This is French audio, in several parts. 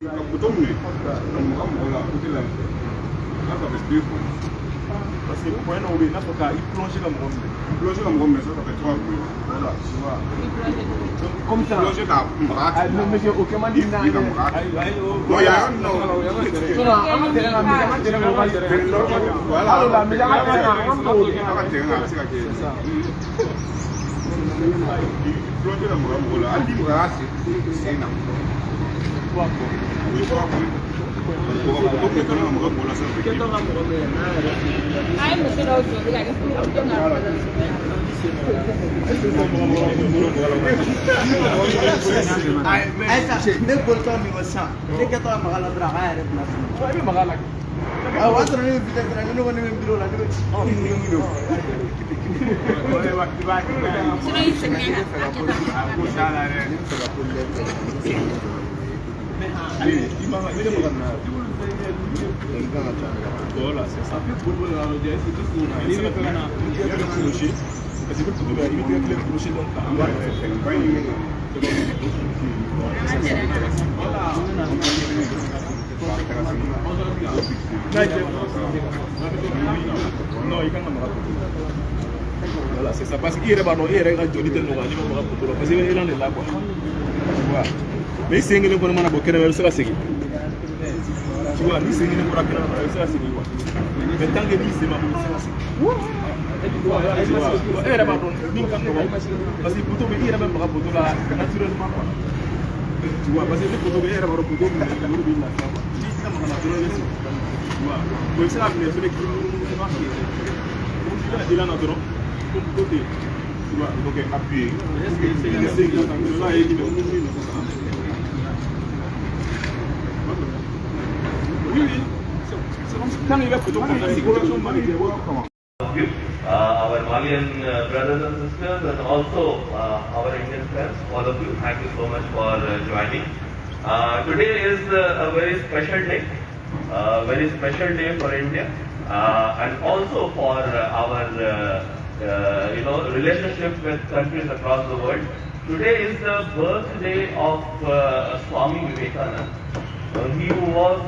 Parce que pour un homme, il faut qu'il plonge dans le monde. Il plonge dans le monde, mais ça fait 3 jours. Voilà, tu vois. Comme ça. Plonge dans le monde. Mais aucun man dit non. Non, il y a un non. Voilà. Mais il y a un non. Plonge dans le monde. Il dit voilà, c'est non. Voilà, c'est ça. Voilà, c'est ça. Parce qu'il est là. Mais c'est tu vois, ni c'est une pour la mais tant que c'est ma parce que plutôt il est même naturellement tu vois parce que plutôt il est our Malian brothers and sisters and also our Indian friends, all of you, thank you so much for joining. Today is a very special day for India and also for our relationship with countries across the world. Today is the birthday of Swami Vivekananda. He was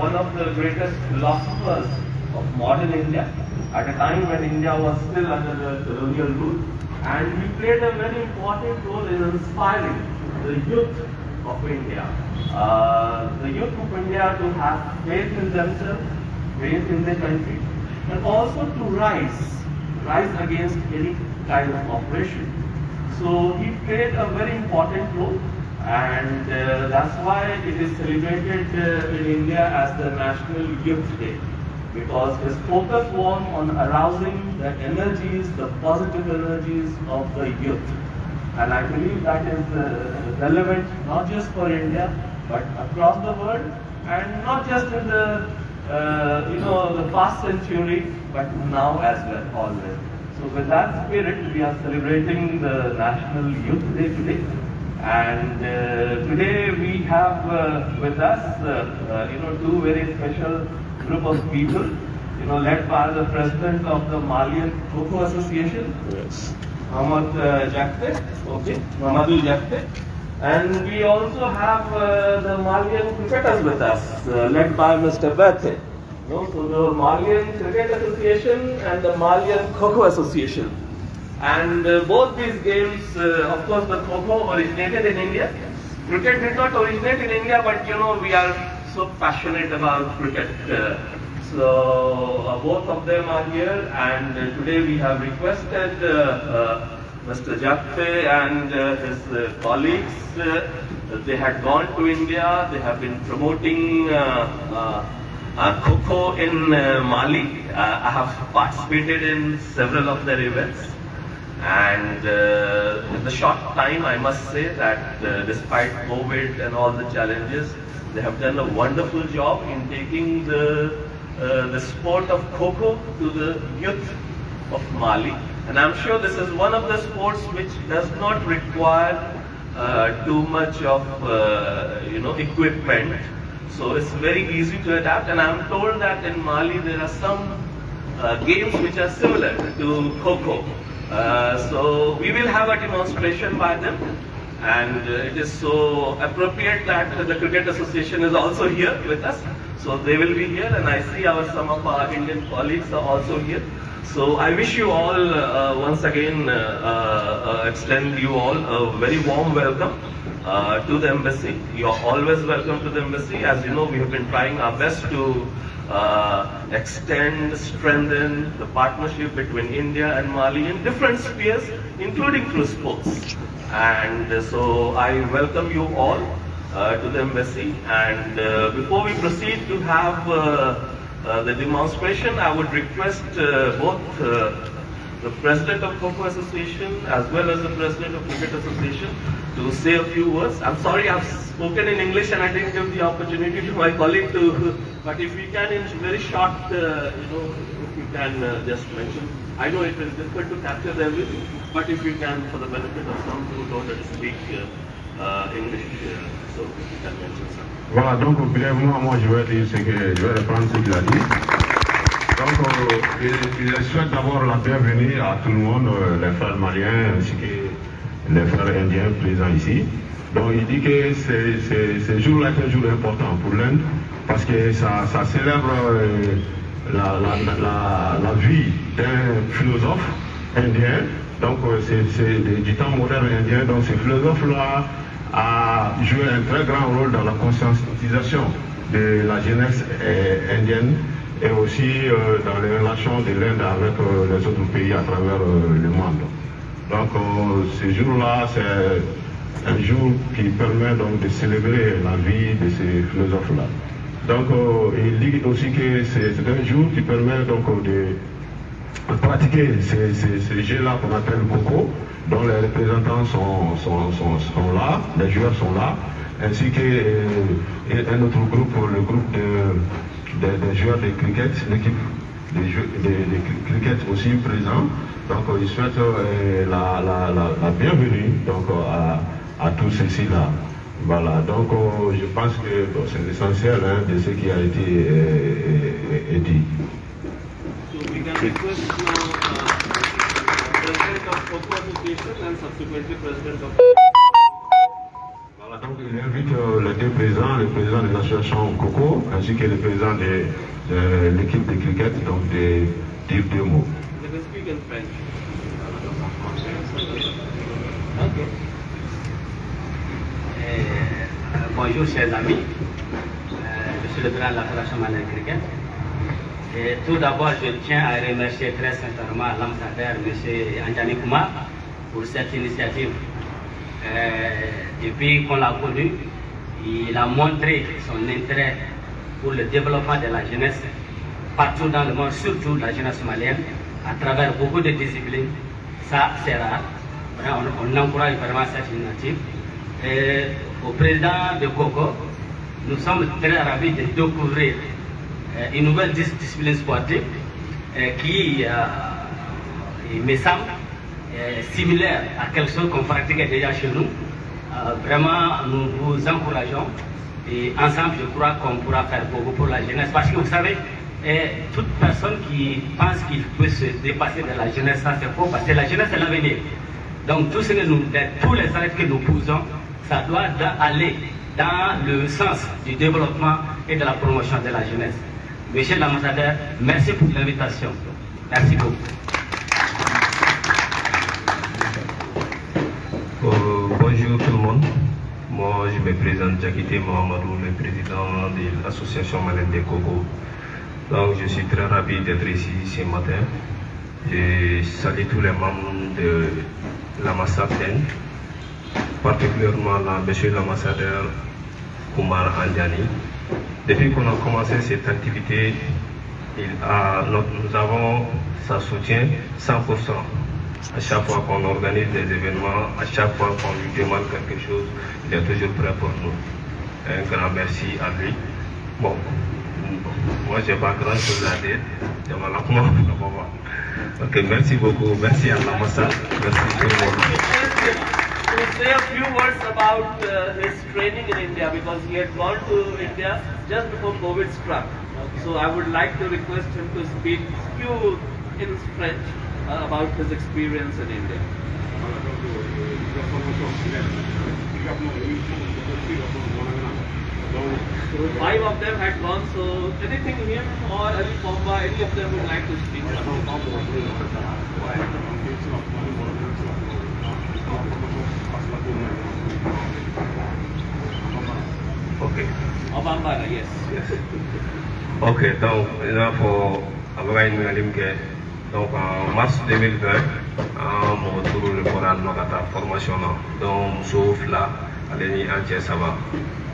one of the greatest philosophers of modern India at a time when India was still under the colonial rule, and he played a very important role in inspiring the youth of India. The youth of India to have faith in themselves, faith in their country, and also to rise against any kind of oppression. So he played a very important role, and that's why it is celebrated in India as the National Youth Day, because his focus was on arousing the energies, the positive energies of the youth. And I believe that is relevant not just for India, but across the world, and not just in the the past century, but now as well, always. So with that spirit, we are celebrating the National Youth Day today. And today we have with us, two very special group of people, led by the president of the Malian Kho Association, yes, Mamadou Jakte. And we also have the Malian cricketers with us, led by Mr. Bethe. So the Malian Cricket Association and the Malian Kho Association. And both these games, of course, the Kho originated in India. Cricket did not originate in India, but we are so passionate about cricket. So both of them are here, and today we have requested Mr. Jakte and his colleagues. They had gone to India. They have been promoting Kho in Mali. I have participated in several of their events. And in the short time, I must say that despite COVID and all the challenges, they have done a wonderful job in taking the sport of Kho to the youth of Mali. And I'm sure this is one of the sports which does not require too much of equipment. So it's very easy to adapt. And I'm told that in Mali there are some games which are similar to Kho. So we will have a demonstration by them, And it is so appropriate that the Cricket Association is also here with us. So they will be here, and I see some of our Indian colleagues are also here. So I wish you all once again extend you all a very warm welcome to the embassy. You are always welcome to the embassy. As you know, we have been trying our best to extend, strengthen the partnership between India and Mali in different spheres, including through sports. And so I welcome you all to the embassy. And before we proceed to have the demonstration, I would request both the President of Kho Kho Association as well as the President of Cricket Association to say a few words. I'm sorry I've spoken in English and I didn't give the opportunity to my colleague to, but if we can in very short, if you can just mention. I know it is difficult to capture everything, but if you can, for the benefit of some who don't speak English, so if you can mention something. Voilà, donc brièvement, moi je vais dire ce que je vais reprendre ce qu'il a dit. Donc, il souhaite d'abord la bienvenue à tout le monde, les frères maliens ainsi que les frères indiens présents ici. Donc, il dit que ce jour-là est un jour important pour l'Inde parce que ça célèbre la vie d'un philosophe indien. Donc, c'est du temps moderne indien. Donc, ce philosophe-là a joué un très grand rôle dans la conscientisation de la jeunesse indienne et aussi dans les relations de l'Inde avec les autres pays à travers le monde. Donc ce jour-là, c'est un jour qui permet donc de célébrer la vie de ces philosophes-là. Donc il dit aussi que c'est un jour qui permet donc de pratiquer ces jeux-là qu'on appelle Kho, dont les représentants sont là, les joueurs sont là, ainsi qu'un autre groupe, le groupe des joueurs de cricket, l'équipe de cricket aussi présent. Donc il souhaite la bienvenue donc, à tous ceux-ci-là. Voilà, donc je pense que c'est l'essentiel de ce qui a été dit. So we can request now President of Kho Kho Association and subsequently President of... Voilà, donc il invite les deux présidents, le président de l'association Kho Kho ainsi que le président de l'équipe de cricket, donc de dire deux mots. They can speak in French. Okay. Bonjour chers amis, je suis le président de la Fédération malienne de cricket. Et tout d'abord, je tiens à remercier très sincèrement l'ambassadeur M. Anjani Kumar pour cette initiative. Depuis qu'on l'a connu, il a montré son intérêt pour le développement de la jeunesse partout dans le monde, surtout la jeunesse malienne, à travers beaucoup de disciplines. Ça, c'est rare. On encourage vraiment cette initiative. Et au président de Kho Kho, nous sommes très ravis de découvrir une nouvelle discipline sportive qui, il me semble, similaire à quelque chose qu'on pratiquait déjà chez nous. Vraiment, nous vous encourageons et ensemble, je crois qu'on pourra faire beaucoup pour la jeunesse. Parce que vous savez, toute personne qui pense qu'il peut se dépasser de la jeunesse, ça c'est faux, parce que la jeunesse c'est l'avenir. Donc tous les actes que nous posons, ça doit aller dans le sens du développement et de la promotion de la jeunesse. Monsieur l'ambassadeur, merci pour l'invitation. Merci beaucoup. Bonjour tout le monde. Moi, je me présente Jakite Mohamedou, le président de l'association malienne de Kho Kho. Donc, je suis très ravi d'être ici ce matin. Je salue tous les membres de l'ambassade d'Inde, particulièrement monsieur l'ambassadeur Kumar Anjani. Depuis qu'on a commencé cette activité, nous avons son soutien 100%. À chaque fois qu'on organise des événements, à chaque fois qu'on lui demande quelque chose, il est toujours prêt pour nous. Un grand merci à lui. Bon, moi je n'ai pas grand chose à dire. Ok, merci beaucoup. Merci à l'ambassade. Merci tout le monde. To say a few words about his training in India, because he had gone to India just before COVID struck. So I would like to request him to speak few in French about his experience in India. Five of them had gone, so anything him or Ali Pomba, any of them would like to speak? Okay. Obama, yes. Ok, donc là pour avoir une donc en mars 2020, mon retour le programme de formation donc sauf là, allez entier ça va.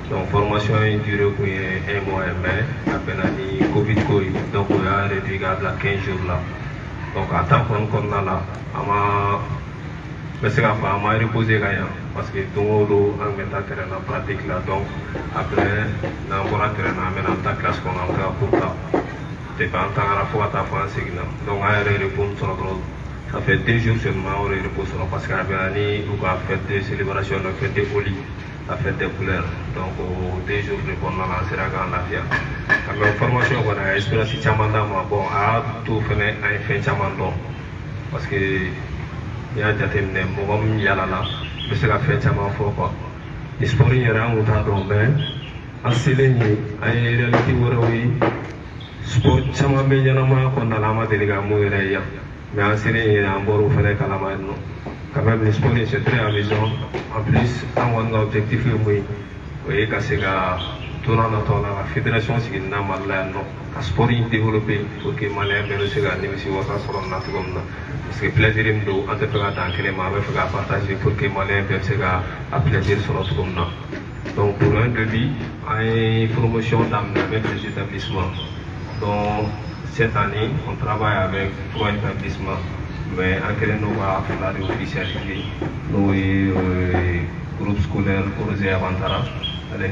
Donc formation est durée pour un mois et demi, après la Covid donc on a réduit à 15 jours là. Donc à temps qu'on a là, mais c'est qu'à faire, m'a reposé gagnant parce que tout le monde a mis en pratique là. Donc après, dans le terrain, on a ta classe qu'on a encore pour ça. C'est pas en temps à la fois à ta fin signal. Donc on a répondu sur notre. Ça fait 2 jours seulement on repose sur parce qu'à Béani, on a fait des célébrations, on a fait des folies, on a fait des couleurs. Donc 2 jours répondre à la Séragan la fière. La formation qu'on a espéré si Chamanda, bon, à tout fait un fin Chamando parce que il y a des thèmes de Yalala, mais c'est la fête à ma foi. L'histoire est là, on a donc à Sélénie, à réalité, oui, sport, ça m'a bien yama qu'on a la main de l'égamour, mais en Sélénie, il y a un bon fait à la main. Quand même, l'histoire c'est très amusant. En plus, un objectif, oui, oui, que c'est tournant dans la fédération, c'est une malade, à sport développé pour que Malais se gagne, mais si on va sur notre gomme. Parce que plaisir est d'eau, en tout cas, dans les mains, il faut partager pour que Malais se gagne à plaisir sur notre gomme. Donc, pour un début, une promotion dans les établissements. Donc, cette année, on travaille avec 3 établissements, mais en quel nous va faire la réofficialité, nous, groupe scolaire pour les Avantara, le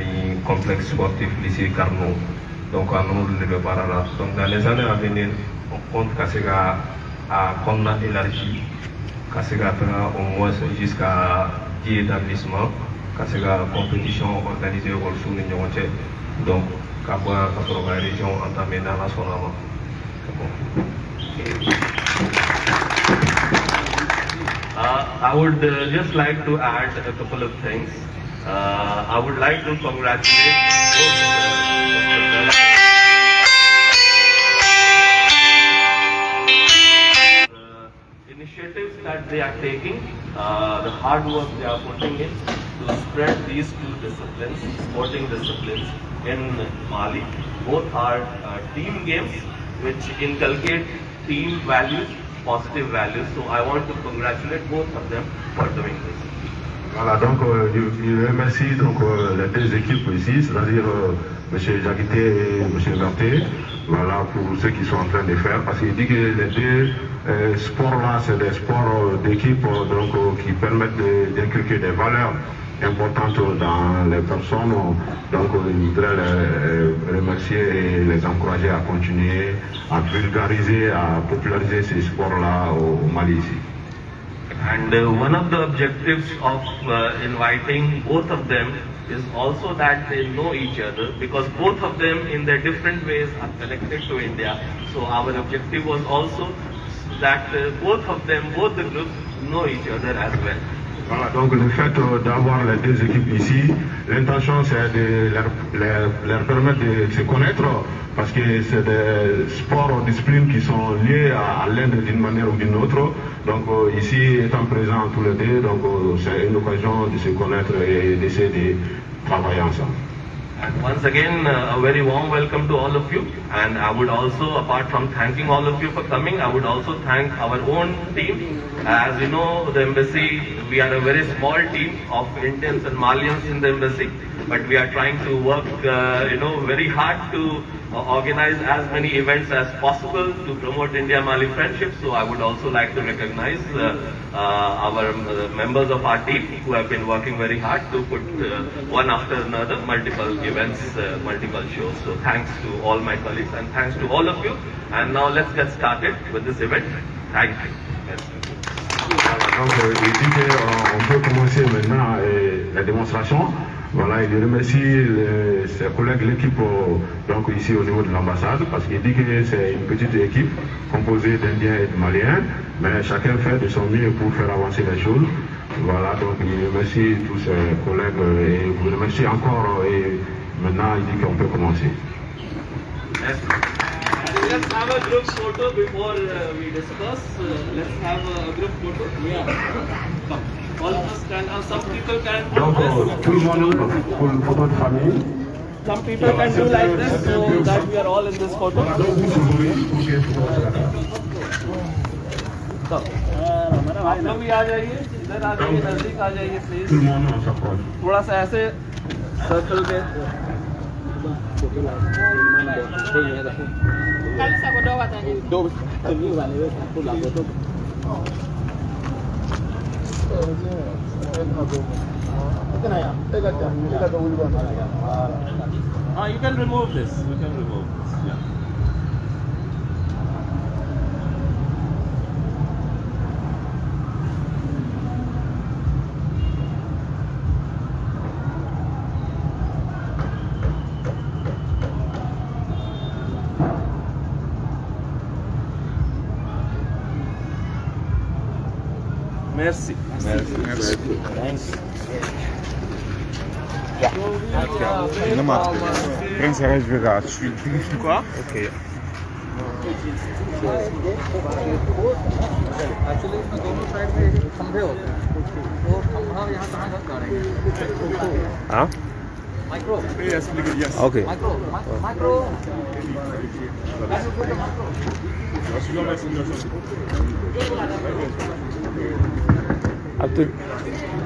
complexe sportif lycée Carnot. Donc, nous le préparons. Donc, dans les années à venir, on compte que c'est qu'on a élargi, que c'est au moins jusqu'à 10 établissements, que c'est la compétition organisée au sous l'Union entière. Donc, qu'à la région entamée dans la zone. I would just like to add a couple of things. I would like to congratulate both the initiatives that they are taking, the hard work they are putting in to spread these 2 disciplines, sporting disciplines in Mali. Both are team games which inculcate team values, positive values. So I want to congratulate both of them for doing this. Voilà, donc je remercie donc, les 2 équipes ici, c'est-à-dire M. Jakité et M. Verté, voilà, pour ce qu'ils sont en train de faire, parce qu'il dit que les 2 sports-là, c'est des sports d'équipe qui permettent d'inculquer des valeurs importantes dans les personnes. Donc je voudrais les remercier et les encourager à continuer à vulgariser, à populariser ces sports-là au Mali ici. And one of the objectives of inviting both of them is also that they know each other, because both of them in their different ways are connected to India. So our objective was also that both of them, both the groups, know each other as well. Voilà, donc le fait d'avoir les 2 équipes ici, l'intention c'est de leur permettre de se connaître, parce que c'est des sports, disciplines qui sont liés à l'Inde d'une manière ou d'une autre. Donc ici, étant présents tous les 2, donc c'est une occasion de se connaître et d'essayer de travailler ensemble. And once again, a very warm welcome to all of you. And I would also, apart from thanking all of you for coming, I would also thank our own team. As you know, the embassy, we are a very small team of Indians and Malians in the embassy. But we are trying to work, very hard to organize as many events as possible to promote India-Mali friendship. So I would also like to recognize our members of our team who have been working very hard to put one after another multiple events, multiple shows. So thanks to all my colleagues and thanks to all of you. And now let's get started with this event. Thank you. Donc il dit qu'on peut commencer maintenant la démonstration. Voilà, il remercie ses collègues, l'équipe donc ici au niveau de l'ambassade, parce qu'il dit que c'est une petite équipe composée d'Indiens et de Maliens, mais chacun fait de son mieux pour faire avancer les choses. Voilà, donc il remercie tous ses collègues et vous remercie encore et maintenant il dit qu'on peut commencer. Merci. Let's have a group photo before we discuss. Let's have a group photo. Yeah. Come. All of us can, some people can do Donc tout le monde pour une photo de famille. Some people can do like this so that we are all in this photo. आप लोग भी आ जाइए, इधर आ जाइए, नजदीक आ जाइए प्लीज। थोड़ा सा ऐसे सर्कल में। You can remove this. You can remove this. Yeah. Merci. Merci. Merci. Thanks. Prince Harry, je vais là-dessus. Quoi? Ok. Huh? Yes, yes. Okay.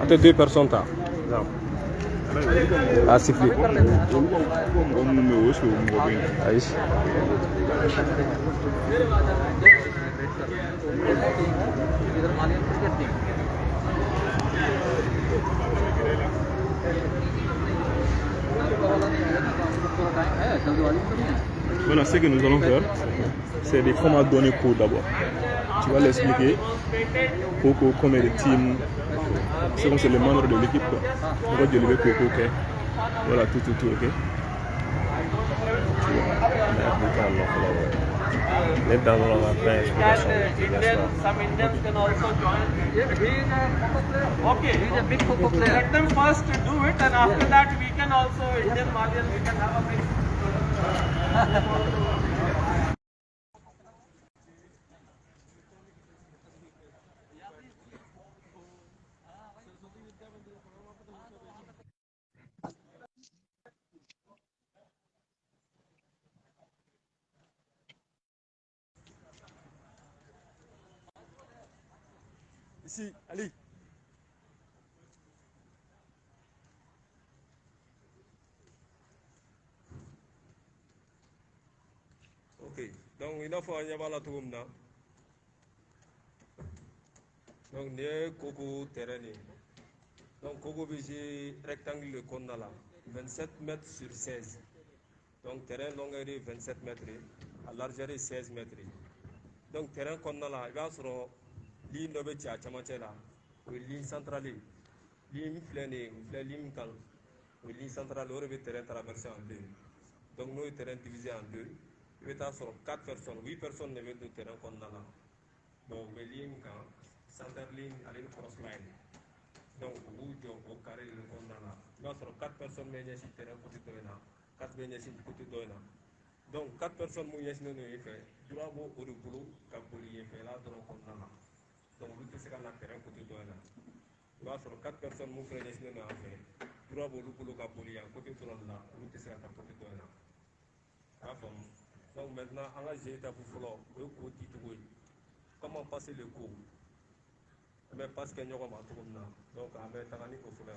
Até 2 personnes tá. Ah, siffler. Aí. Voilà, ce que nous allons faire, c'est des formats données codes d'abord. Tu vas l'expliquer pour combien de teams, c'est comme c'est le membre de l'équipe. On va délever Coco, ok. Voilà, tout, ok. Some Indians can also join. Okay, he's a big Coco player. Let them first do it, and after that we can also Indian Malian we can have a mix. Ici, allez. Ok, donc il faut un yabala tout le monde. Donc il y a Coco terrain. Donc Coco c'est rectangle de Kondala, 27 mètres sur 16. Donc terrain longueur est 27 mètres, à largeur est 16 mètres. Donc terrain Kondala, il va sur ligne de Bétia, Chamachela, ou ligne centrale, ligne flânée, ligne calme, ou ligne centrale, ou le terrain traversé en deux. Donc nous, le terrain divisé en deux. Il va sur 4 personnes, 8 personnes ne veulent de terrain Kondala. Donc les lignes, centre ligne, à une cross line. Donc, vous au carré le condamnat. Il y a 4 personnes qui sont sur le terrain côté de 4 personnes sur le côté de donc, 4 personnes qui sont sur le terrain, il y a au boulot qui sont là dans le condamnat. Donc, vous êtes sur le terrain côté de il y a 4 personnes qui sont sur le terrain, il y a au boulot qui sont côté de là, vous êtes sur le côté de là. Donc, maintenant, on a j'ai été pour le côté de comment passer le cours. Mais parce que nous avons un tour là, donc on va être au fouleur.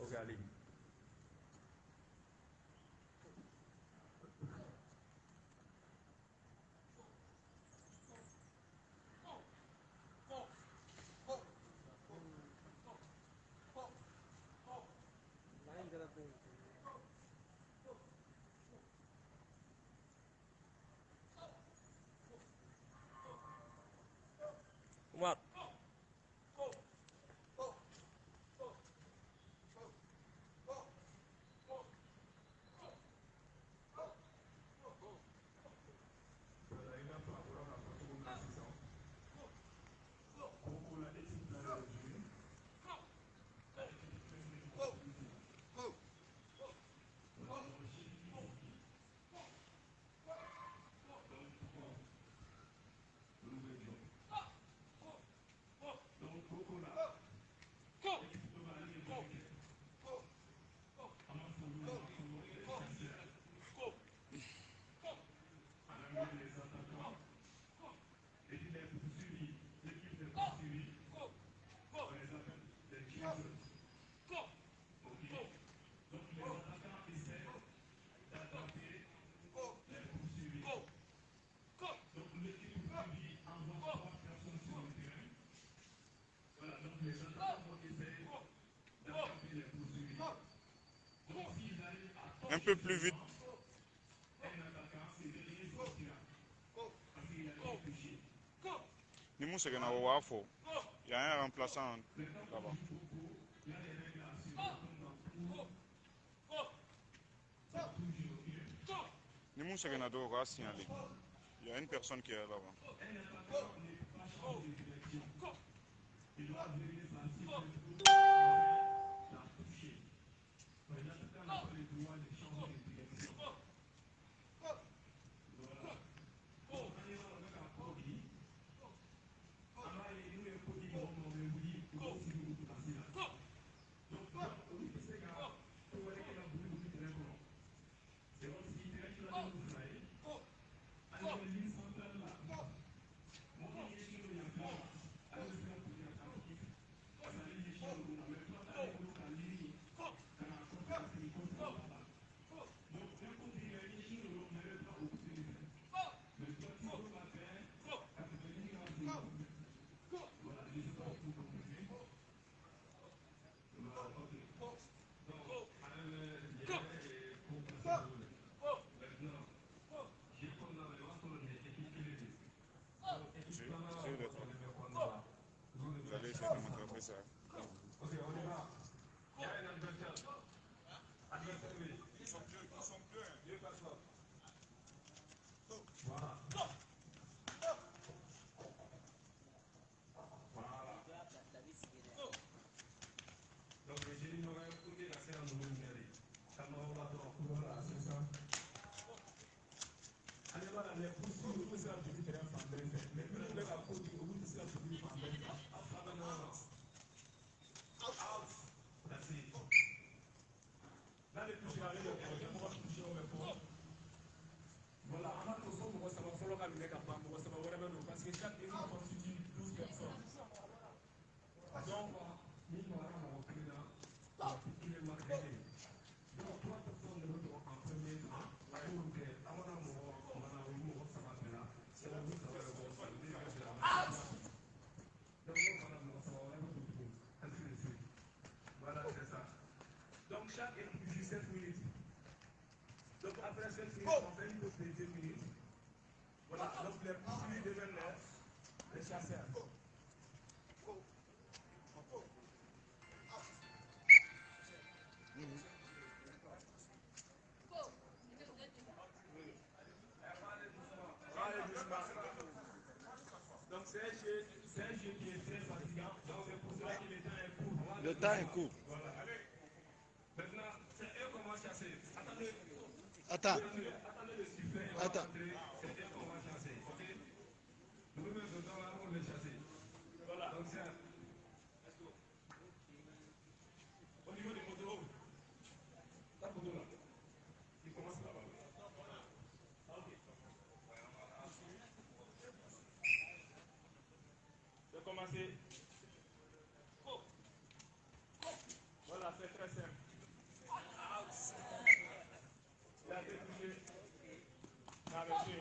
Ok, allez. Un peu plus vite. Nimou c'est qu'on a Wafo. Il y a un remplaçant là-bas. Nimou c'est qu'on a deux signalé. Il y a une personne qui est là-bas. Vous allez essayer de m'attraper ça. Ok, on y va. Il y a un adversaire. Ils sont deux personnes. Voilà. Donc, j'ai dit, on va écouter la séance de l'unité. Ça m'a pas trop. Voilà, c'est ça. Allez, voilà, les poussées, vous pouvez faire du terrain français. Mais vous voulez la côte, vous pouvez faire du français. Out. That's it. Là, les poussées arrivent, on va toucher au répond. Voilà, on a tous on va savoir follow quand même capable, on va savoir whatever parce que chaque équipe constitue 12 personnes. Donc, nous allons recruter là, tous les matériels. Donc, 3 personnes de l'autre en premier temps, pour que, avant d'avoir, on va avoir un savoir là, c'est la route, ça va le voir, donc, on va avoir un tout, ainsi de suite. Voilà, c'est ça. Donc, chaque équipe joue 7 minutes. Donc, après 7 minutes, on fait une pause de 2 minutes. Voilà, donc les poursuivis deviennent les chasseurs. Donc c'est un jeu qui est très fatigant, donc c'est pour cela que le temps est court. Le temps est court. Voilà. Maintenant, c'est eux qu'on va chasser. Attendez. Attendez le sifflet. Attends. C'est eux qu'on va chasser. Ok? Nous mettons dedans là pour les chasser. Voilà. Donc c'est. Let's go. Au niveau des motos, ta moto là. Il commence là-bas. Ok. Je vais commencer. Voilà, c'est très simple. Il a été touché. Il a reçu.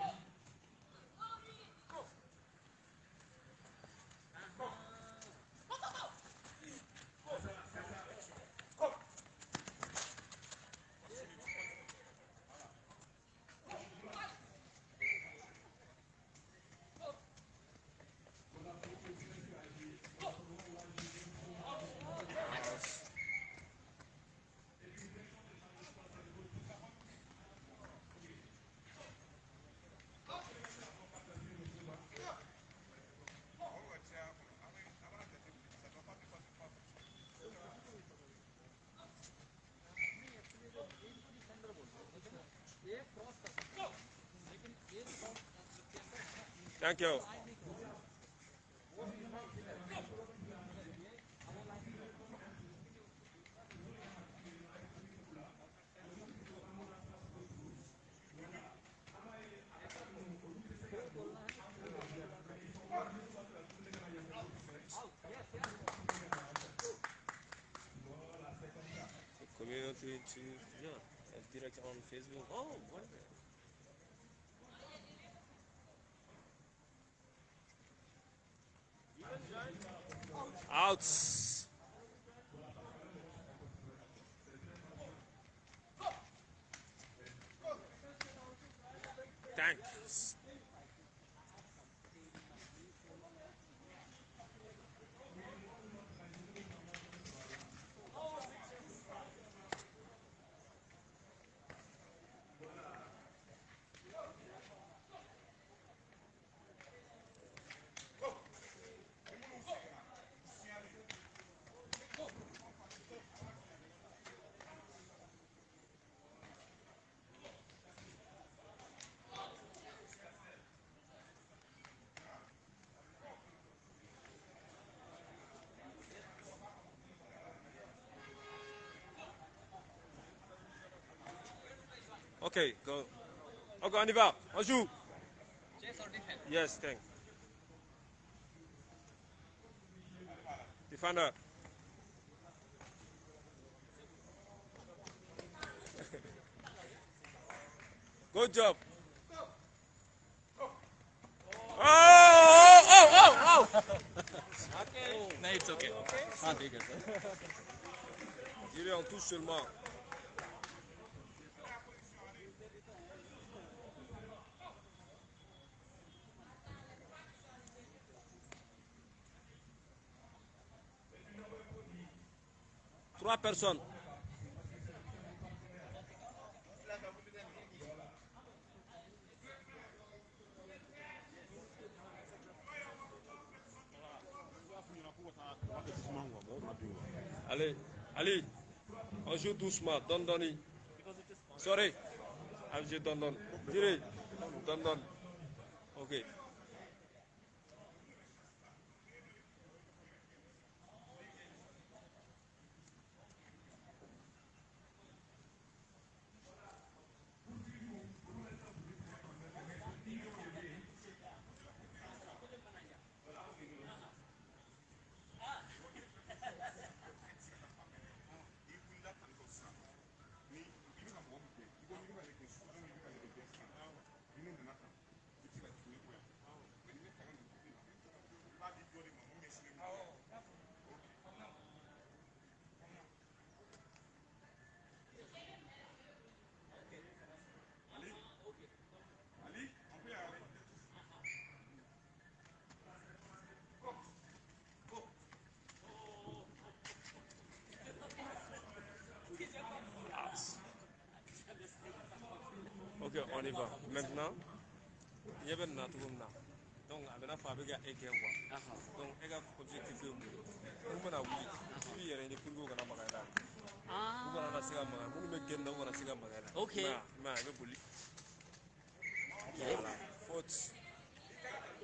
Thank you. Community to direct on Facebook. Oh, wonderful. Out. Thanks. Ok, go. Ok, on y va. On joue. Yes, thanks. Defender. Good job. Oh, oh, oh, oh. Okay. No, it's okay. I'll take it. Il est en touche seulement. Trois personnes. Allez, allez, on joue doucement, donne. Sorry, je donne. Direct, donne. Ok. Ok, on y va. Maintenant, il y avait une autre room là. Donc, avec la fabrique à Eke, donc, elle a objectif de vous. Vous avez oui, il y a des plus gros que la Magala. Vous avez la Siga Magala. Vous me gagnez dans la Siga Magala. Ok. Mais, je vous dis. Voilà. Faute.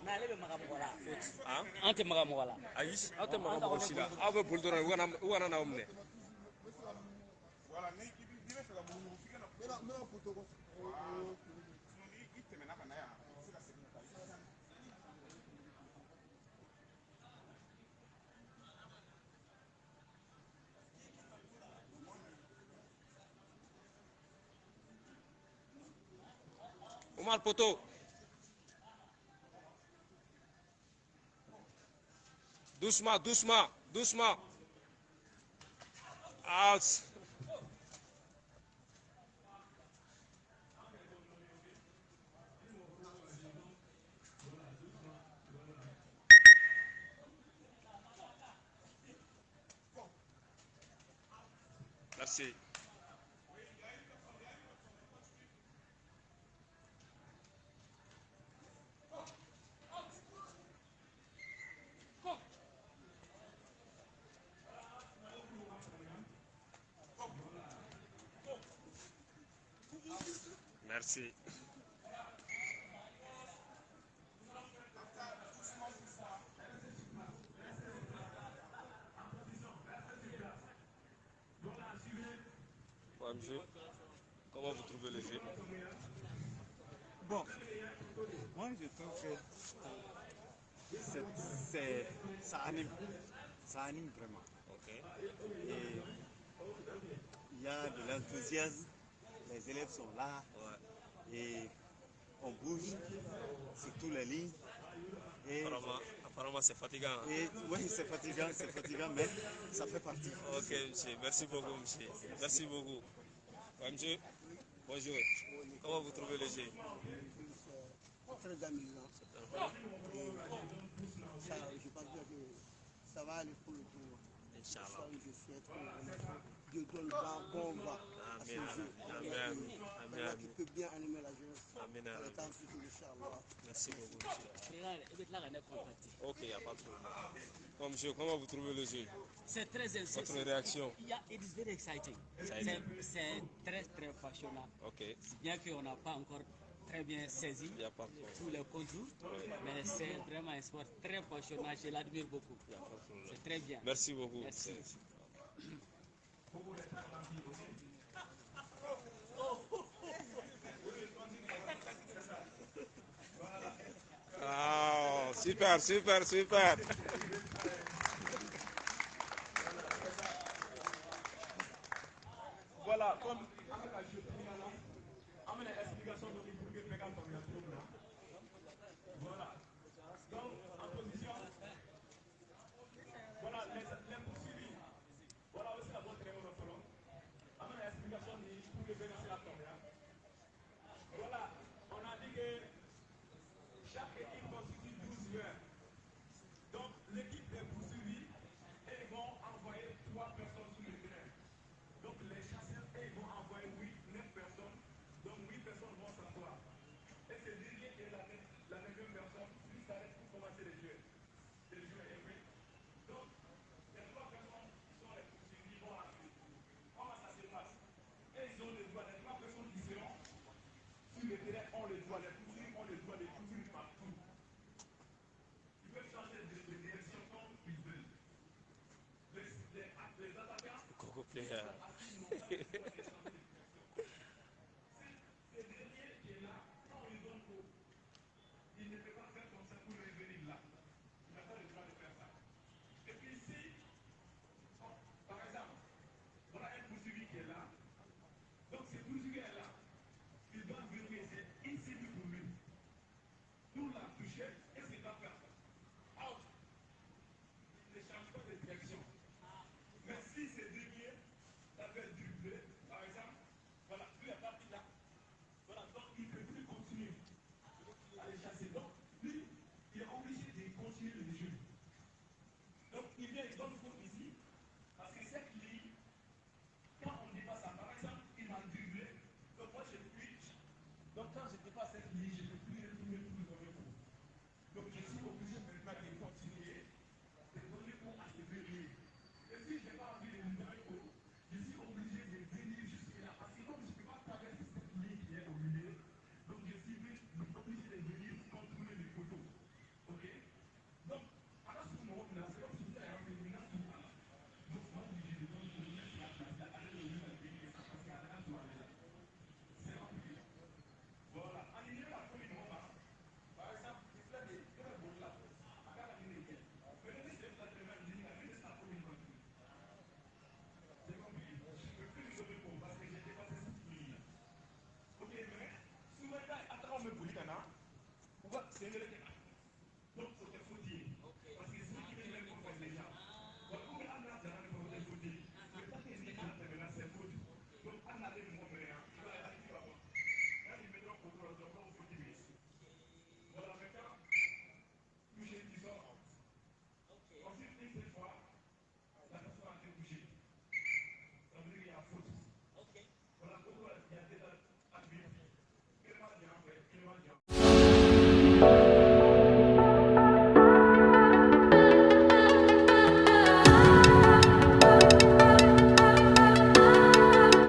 Mais allez, le Maramola. Faute. Hein? Ante Maramola. Aïs, ante Maramola aussi là. Ah, vous pouvez donner. Où en a emmené? Voilà, Omar Poto. Doucement. Ah, merci. Merci. Ouais, monsieur, comment vous trouvez le jeu? Bon, moi je trouve que ça anime vraiment. Ok. Et il y a de l'enthousiasme, les élèves sont là, Ouais. et on bouge sur toutes les lignes. Et apparemment c'est fatigant. Et, oui, c'est fatigant, mais ça fait partie. Ok, monsieur, merci beaucoup, monsieur. Merci beaucoup. Ouais, monsieur. Bonjour. Comment vous trouvez le jeu? Très amusant. Je pense que ça va aller pour le tour. Inch'Allah. Je souhaite que Dieu donne bon vent à ce jeu. Amen. Qui peut bien animer la jeunesse. Amen. Merci beaucoup, monsieur. Ok, il n'y a pas de problème. Bon, monsieur, comment vous trouvez le jeu? C'est très intéressant. Votre réaction? It's very exciting. C'est très très passionnant. Ok. Bien qu'on n'a pas encore très bien saisi tous les contours, mais c'est vraiment un sport très passionnant. Je l'admire beaucoup. C'est très bien. Merci beaucoup. Merci. Ah, super, super, super. Voilà, comme on a l'explication de l'hypocrite méga comme il y a trop là. Voilà. Donc, en position, voilà, les poursuivis. Voilà aussi la bonne très bonne follow. On a l'explication de l'hypocrite méga c'est la première. Voilà, on a dit que chaque équipe constitue 12 joueurs. Donc, l'équipe des poursuivis, ils vont envoyer 3 personnes sur le terrain. Donc, les chasseurs, ils vont envoyer 9 personnes. Donc, 8 personnes vont s'asseoir. Et c'est Didier qui est la 9e personne, lui s'arrête pour commencer les jeux. Les jeux est oui. Donc, les 3 personnes qui sont les poursuivis vont la suite. Comment ça se passe? Et ils ont les droits, les 3 personnes qui seront sur le terrain ont les droits, les poursuivis ont les droits de courir partout. Ils peuvent changer de direction comme ils veulent. Les attaquants Coco player. il ne peut pas faire comme ça pour revenir là. Il n'a pas le droit de faire ça. Et puis ici, par exemple, on a un poursuivi qui est là. Donc ce poursuivi est là. Il doit venir, c'est insigne pour lui. Pour la toucher, et c'est pas faire ça. Out. Il ne change pas de direction. Mais si c'est dévié, ça peut être dribblé, par exemple, voilà, lui est parti là. Voilà, donc il ne peut plus continuer à les chasser. Donc, lui, il est obligé de continuer le jeu. Donc, il vient, il donne faute ici, parce que cette ligne, quand on dépasse ça, par exemple, il m'a dribblé, donc moi je puis, donc quand je dépasse cette ligne, je ne peux plus retourner pour donner pour. Donc, je suis obligé maintenant de continuer, de donner pour à ce lui. Et si je n'ai pas envie de lui donner pour, je suis obligé de venir jusque là, parce que comme je ne peux pas traverser cette ligne qui est au milieu, donc je suis obligé de venir contourner les poteaux. Ok? Donc, à ce moment-là, c'est comme si vous avez un féminin tout à l'heure. Donc, moi, je suis obligé de mettre la place là, avec le lieu de venir, parce qu'il y a un tout à l'heure. C'est rempli. Voilà. En il y a la première moment, par exemple, il fait des très beaux là. À la ligne de mais le c'est la première ligne, la ligne, c'est la première ligne. C'est compris? Je ne peux plus le donner pour parce que j'ai dépassé cette ligne. Ok, mais souvent, attends, on me bouge, c'est